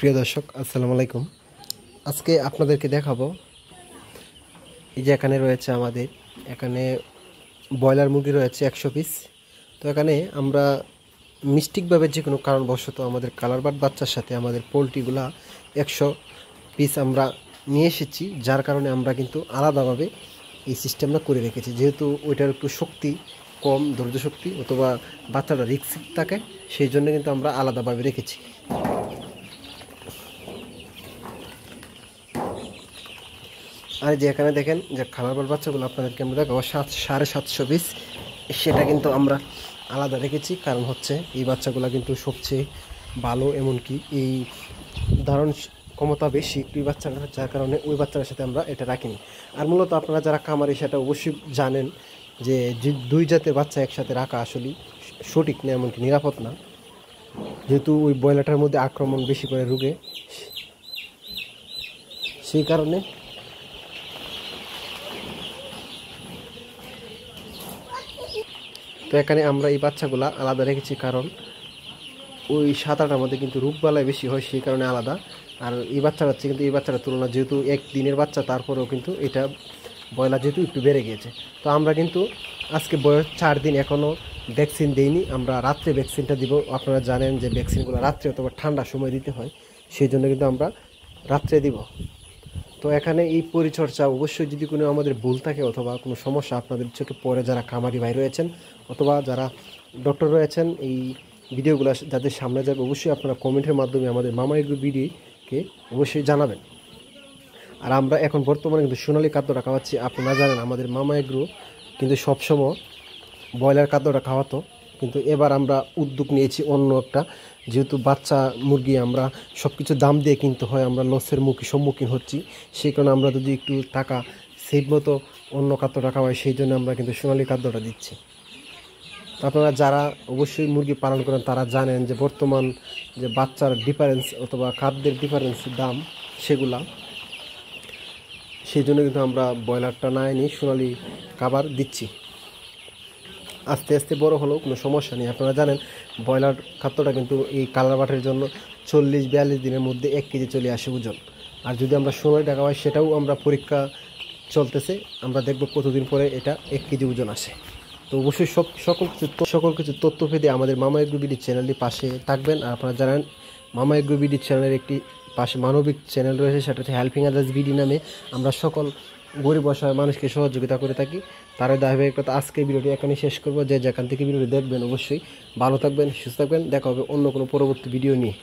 প্রিয় দর্শক আসসালামু আলাইকুম। আজকে আপনাদেরকে দেখাবো এই যে এখানে রয়েছে আমাদের এখানে ব্রয়লার মুরগি রয়েছে 100 পিস। তো এখানে আমরা মিস্টেকভাবে যে কোনো কারণবশত আমাদের কালার বার্ড বাচ্চার সাথে আমাদের পোলট্রিগুলা 100 পিস আমরা নিয়ে এসেছি, যার কারণে আমরা কিন্তু আলাদাভাবে এই সিস্টেমটা করে রেখেছি, যেহেতু ওইটার একটু শক্তি কম, ধৈর্য শক্তি অথবা বাচ্চাটা রিস্ক থাকে, সেই জন্য কিন্তু আমরা আলাদাভাবে রেখেছি। আর যে এখানে দেখেন যে খাবার বাচ্চাগুলো আপনাদেরকে আমরা দেখাবো 750 পিস, সেটা কিন্তু আমরা আলাদা রেখেছি। কারণ হচ্ছে এই বাচ্চাগুলো কিন্তু সবচেয়ে ভালো, এমনকি এই ধারণ ক্ষমতা বেশি এই বাচ্চারা, যার কারণে ওই বাচ্চাদের সাথে আমরা এটা রাখিনি। আর মূলত আপনারা যারা খামারি সেটা অবশ্যই জানেন যে দুই জাতের বাচ্চা একসাথে রাখা আসলে সঠিক না, এমনকি নিরাপদ না, যেহেতু ওই ব্রয়লারটার মধ্যে আক্রমণ বেশি করে রোগে, সেই কারণে তো এখানে আমরা এই বাচ্চাগুলো আলাদা রেখেছি। কারণ ওই 7-8টার মধ্যে কিন্তু রোগবালাই বেশি হয়, সেই কারণে আলাদা। আর এই বাচ্চা হচ্ছে কিন্তু এই বাচ্চাটার তুলনা, যেহেতু একদিনের বাচ্চা, তারপরেও কিন্তু এটা ব্রয়লার যেহেতু একটু বেড়ে গিয়েছে। তো আমরা কিন্তু আজকে বয়স 4 দিন, এখনও ভ্যাকসিন দিইনি। আমরা রাত্রে ভ্যাকসিনটা দিব। আপনারা জানেন যে ভ্যাকসিনগুলো রাত্রে অথবা ঠান্ডার সময় দিতে হয়, সেই জন্য কিন্তু আমরা রাত্রে দিব। তো এখানে এই পরিচর্যা অবশ্যই যদি কোনো আমাদের ভুল থাকে অথবা কোনো সমস্যা আপনাদের চোখে পড়ে, যারা খামারি ভাই রয়েছেন অথবা যারা ডক্টর রয়েছেন, এই ভিডিওগুলো যাদের সামনে যাবে, অবশ্যই আপনারা কমেন্টের মাধ্যমে আমাদের মামা এগ্রো ভিডিওকে অবশ্যই জানাবেন। আর আমরা এখন বর্তমানে কিন্তু সোনালি খাদ্যটা খাওয়াচ্ছি। আপনারা জানেন আমাদের মামা এগ্রো কিন্তু সবসময় ব্রয়লার খাদ্যটা খাওয়াতো, কিন্তু এবার আমরা উদ্যোগ নিয়েছি অন্য একটা, যেহেতু বাচ্চা মুরগি আমরা সব কিছু দাম দিয়ে কিনতে হয়, আমরা লসের সম্মুখীন হচ্ছি। সেই কারণে আমরা যদি একটু টাকা সেভ মতো অন্য খাদ্যটা খাওয়াই, সেই জন্য আমরা কিন্তু সোনালি খাদ্যটা দিচ্ছি। আপনারা যারা অবশ্যই মুরগি পালন করেন তারা জানেন যে বর্তমান যে বাচ্চার ডিফারেন্স অথবা খাদ্যের ডিফারেন্স দাম, সেগুলা, সেই জন্য কিন্তু আমরা ব্রয়লারটা না এনে সোনালি খাবার দিচ্ছি। আস্তে আস্তে বড় হলেও কোনো সমস্যা নেই। আপনারা জানেন ব্রয়লার খাদ্যটা কিন্তু এই কালার বাটের জন্য 40-42 দিনের মধ্যে 1 কেজি চলে আসে ওজন। আর যদি আমরা সোনালি টাকা হয়, সেটাও আমরা পরীক্ষা চলতেছে, আমরা দেখব কতদিন পরে এটা 1 কেজি ওজন আসে। তো অবশ্যই সকল কিছু তথ্য পেতে আমাদের মামা এগ্রো বিডি চ্যানেলটি পাশে থাকবেন। আর আপনারা জানেন মামা এগ্রো বিডি চ্যানেলের একটি পাশে মানবিক চ্যানেল রয়েছে, সেটা হচ্ছে হেল্পিং আদার্স বিডি নামে। আমরা সকল গরিব অসহায় মানুষকে সহযোগিতা করে থাকি। তার ধারাবাহিকতা আজকে ভিডিওটি এখানে শেষ করবো। যে যেখান থেকে ভিডিওটি দেখবেন অবশ্যই ভালো থাকবেন, সুস্থ থাকবেন। দেখা হবে অন্য কোনো পরবর্তী ভিডিও নিয়ে।